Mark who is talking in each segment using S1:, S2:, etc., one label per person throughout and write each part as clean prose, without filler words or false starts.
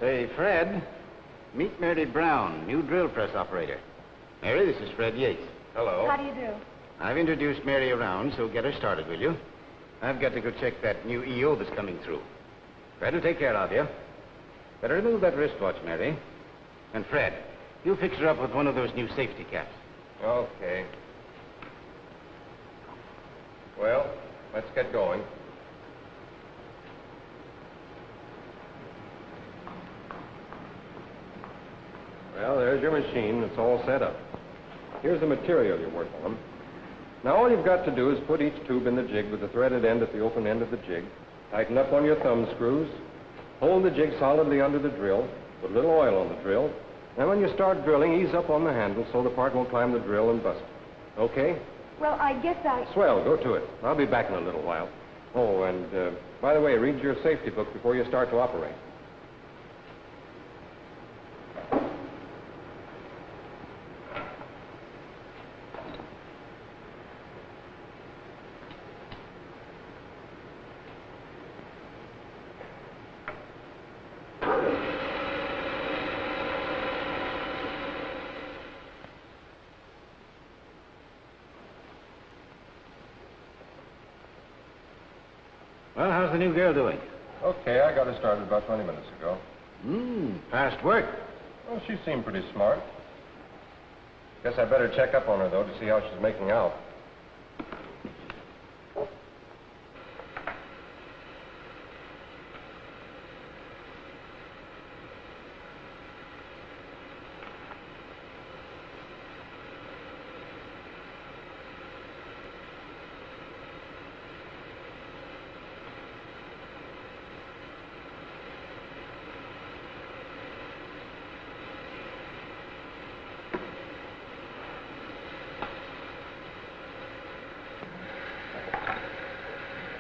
S1: Say, Fred, meet Mary Brown, new drill press operator. Mary, this is Fred Yates.
S2: Hello.
S3: How do you do?
S1: I've introduced Mary around, so get her started, will you? I've got to go check that new EO that's coming through. Fred will take care of you. Better remove that wristwatch, Mary. And Fred, you fix her up with one of those new safety caps.
S2: Okay. Well, let's get going. Well, there's your machine. It's all set up. Here's the material you work on. Now, all you've got to do is put each tube in the jig with the threaded end at the open end of the jig. Tighten up on your thumb screws. Hold the jig solidly under the drill. Put a little oil on the drill. And when you start drilling, ease up on the handle so the part won't climb the drill and bust it. Okay?
S3: Well, I guess I...
S2: Swell, go to it. I'll be back in a little while. Oh, and by the way, read your safety book before you start to operate.
S1: Well, how's the new girl doing?
S2: Okay, I got her started about 20 minutes ago.
S1: Fast work.
S2: Well, she seemed pretty smart. Guess I better check up on her, though, to see how she's making out.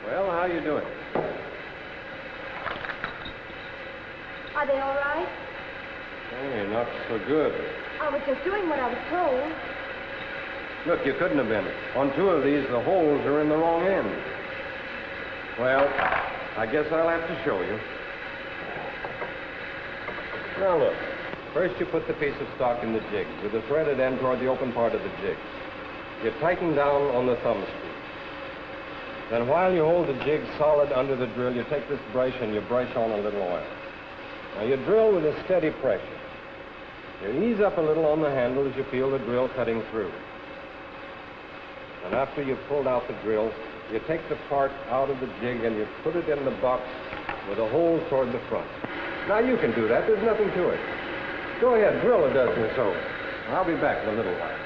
S2: Well, how you doing?
S3: Are they all right?
S2: Hey, not so good.
S3: I was just doing what I was told.
S2: Look, you couldn't have been. On two of these, the holes are in the wrong end. Well, I guess I'll have to show you. Now, look. First, you put the piece of stock in the jig with the threaded end toward the open part of the jig. You tighten down on the thumb screw. Then while you hold the jig solid under the drill, you take this brush and you brush on a little oil. Now you drill with a steady pressure. You ease up a little on the handle as you feel the drill cutting through. And after you've pulled out the drill, you take the part out of the jig and you put it in the box with a hole toward the front. Now you can do that. There's nothing to it. Go ahead, drill a dozen or so. I'll be back in a little while.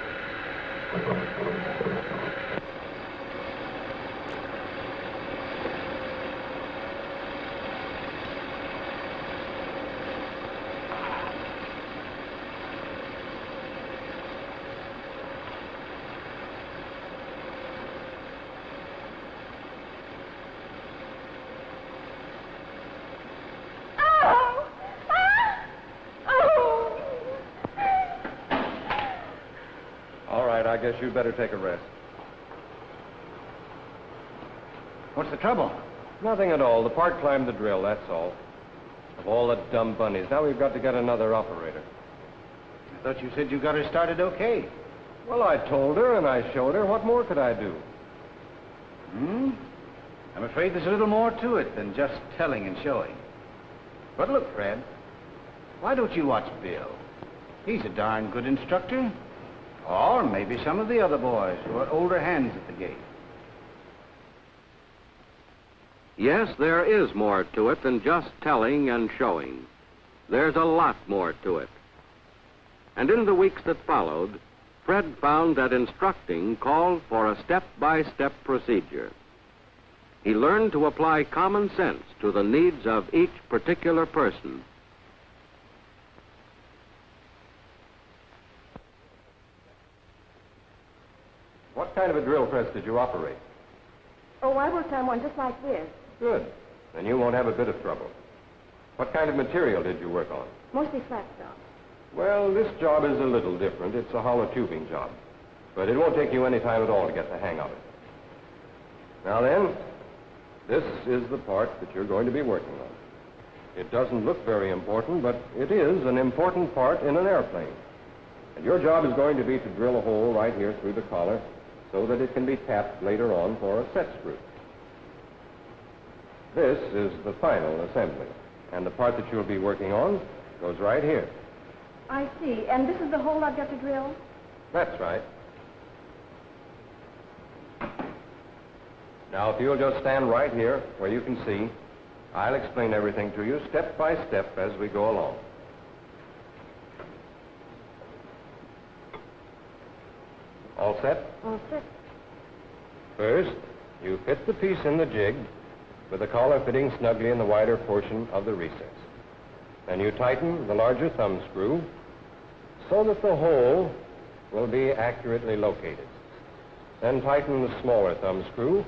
S2: I guess you'd better take a rest.
S1: What's the trouble?
S2: Nothing at all. The part climbed the drill, that's all. Of all the dumb bunnies. Now we've got to get another operator.
S1: I thought you said you got her started okay.
S2: Well, I told her and I showed her. What more could I do?
S1: I'm afraid there's a little more to it than just telling and showing. But look, Fred, why don't you watch Bill? He's a darn good instructor. Or maybe some of the other boys who are older hands at the gate.
S4: Yes, there is more to it than just telling and showing. There's a lot more to it. And in the weeks that followed, Fred found that instructing called for a step-by-step procedure. He learned to apply common sense to the needs of each particular person.
S2: What kind of a drill press did you operate?
S3: Oh, I worked on one just like this.
S2: Good. Then you won't have a bit of trouble. What kind of material did you work on?
S3: Mostly flat stuff.
S2: Well, this job is a little different. It's a hollow tubing job. But it won't take you any time at all to get the hang of it. Now then, this is the part that you're going to be working on. It doesn't look very important, but it is an important part in an airplane. And your job is going to be to drill a hole right here through the collar so that it can be tapped later on for a set screw. This is the final assembly, and the part that you'll be working on goes right here.
S3: I see. And this is the hole I've got to drill?
S2: That's right. Now, if you'll just stand right here where you can see, I'll explain everything to you step by step as we go along. All set?
S3: All set.
S2: First, you fit the piece in the jig with the collar fitting snugly in the wider portion of the recess. Then you tighten the larger thumb screw so that the hole will be accurately located. Then tighten the smaller thumb screw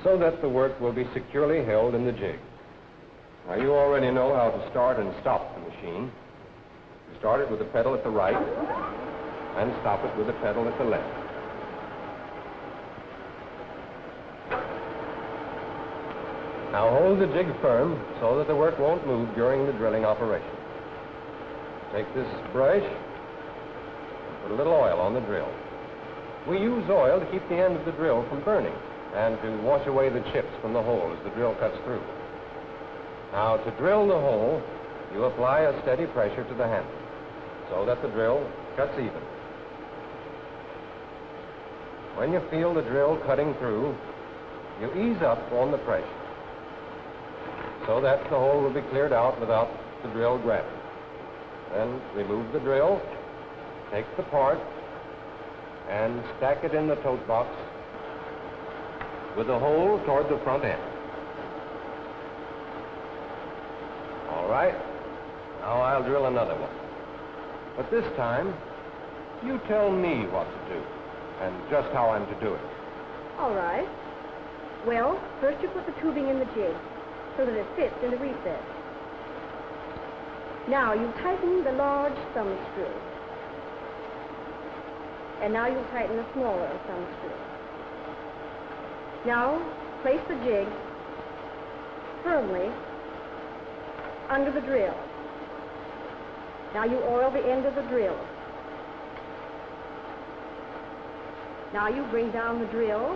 S2: so that the work will be securely held in the jig. Now, you already know how to start and stop the machine. You start it with the pedal at the right and stop it with the pedal at the left. Now hold the jig firm so that the work won't move during the drilling operation. Take this brush and put a little oil on the drill. We use oil to keep the end of the drill from burning and to wash away the chips from the hole as the drill cuts through. Now, to drill the hole, you apply a steady pressure to the handle so that the drill cuts even. When you feel the drill cutting through, you ease up on the pressure so that the hole will be cleared out without the drill grabbing. Then remove the drill, take the part, and stack it in the tote box with the hole toward the front end. All right, now I'll drill another one. But this time, you tell me what to do and just how I'm to do it.
S3: All right. Well, first you put the tubing in the jig so that it fits in the recess. Now you tighten the large thumb screw. And now you tighten the smaller thumb screw. Now place the jig firmly under the drill. Now you oil the end of the drill. Now you bring down the drill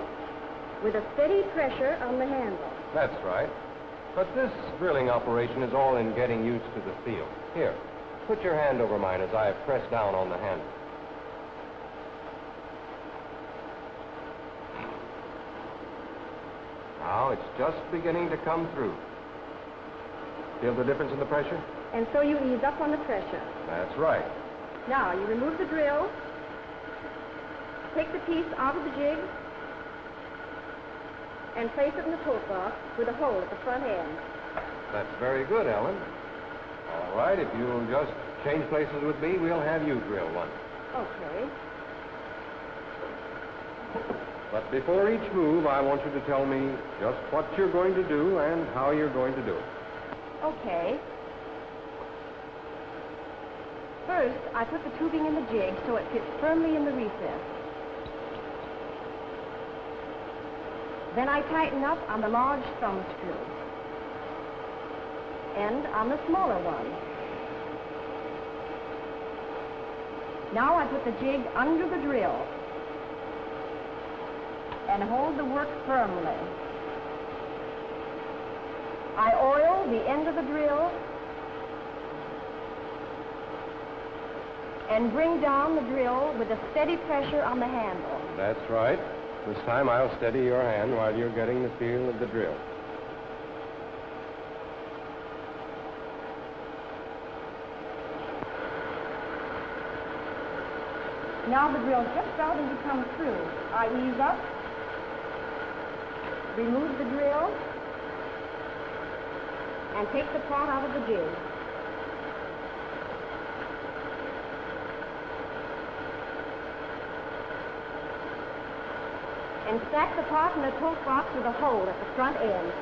S3: with a steady pressure on the handle.
S2: That's right. But this drilling operation is all in getting used to the feel. Here, put your hand over mine as I press down on the handle. Now it's just beginning to come through. Feel the difference in the pressure?
S3: And so you ease up on the pressure.
S2: That's right.
S3: Now you remove the drill, take the piece out of the jig, and place it in the tote box with a hole at the front end.
S2: That's very good, Ellen. All right, if you'll just change places with me, we'll have you drill one.
S3: Okay.
S2: But before each move, I want you to tell me just what you're going to do and how you're going to do it.
S3: Okay. First, I put the tubing in the jig so it fits firmly in the recess. Then I tighten up on the large thumb screw and on the smaller one. Now I put the jig under the drill and hold the work firmly. I oil the end of the drill and bring down the drill with a steady pressure on the handle.
S2: That's right. This time I'll steady your hand while you're getting the feel of the drill.
S3: Now the drill just starting to come through. I ease up, remove the drill, and take the part out of the jig. And stack the part in the tote box with a hole at the front end.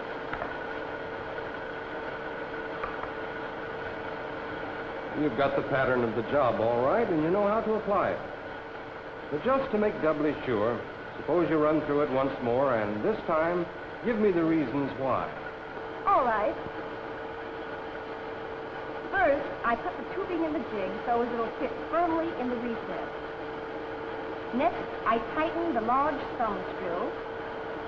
S2: You've got the pattern of the job all right, and you know how to apply it. But just to make doubly sure, suppose you run through it once more, and this time, give me the reasons why.
S3: All right. First, I put the tubing in the jig so as it'll fit firmly in the recess. Next, I tighten the large thumb screw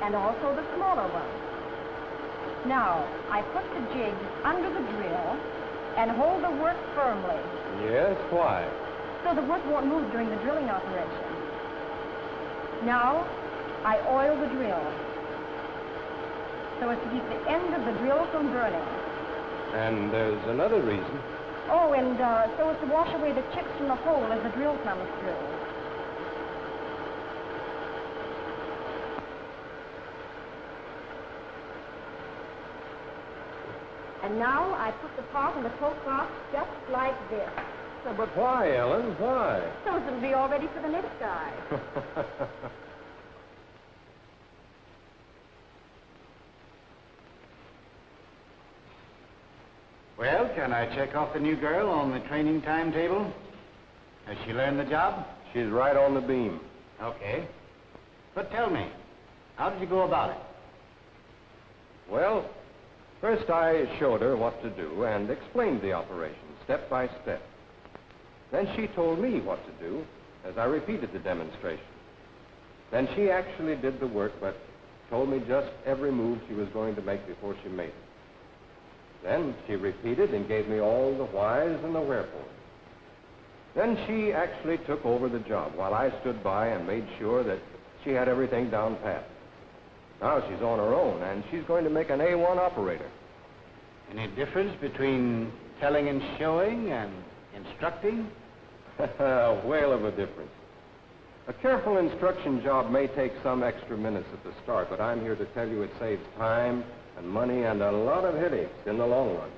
S3: and also the smaller one. Now, I put the jig under the drill and hold the work firmly.
S2: Yes, why?
S3: So the work won't move during the drilling operation. Now, I oil the drill so as to keep the end of the drill from burning.
S2: And there's another reason.
S3: Oh, and so as to wash away the chips from the hole as the drill comes through. And now I put the part in the coke box just like this.
S2: But why, Ellen? Why?
S3: So as it'll be all ready for the next guy.
S1: Well, can I check off the new girl on the training timetable? Has she learned the job?
S2: She's right on the beam.
S1: Okay. But tell me, how did you go about it?
S2: Well, first I showed her what to do and explained the operation step by step. Then she told me what to do as I repeated the demonstration. Then she actually did the work, but told me just every move she was going to make before she made it. Then she repeated and gave me all the whys and the wherefores. Then she actually took over the job while I stood by and made sure that she had everything down pat. Now she's on her own, and she's going to make an A1 operator.
S1: Any difference between telling and showing and instructing?
S2: A whale of a difference. A careful instruction job may take some extra minutes at the start, but I'm here to tell you it saves time and money and a lot of headaches in the long run.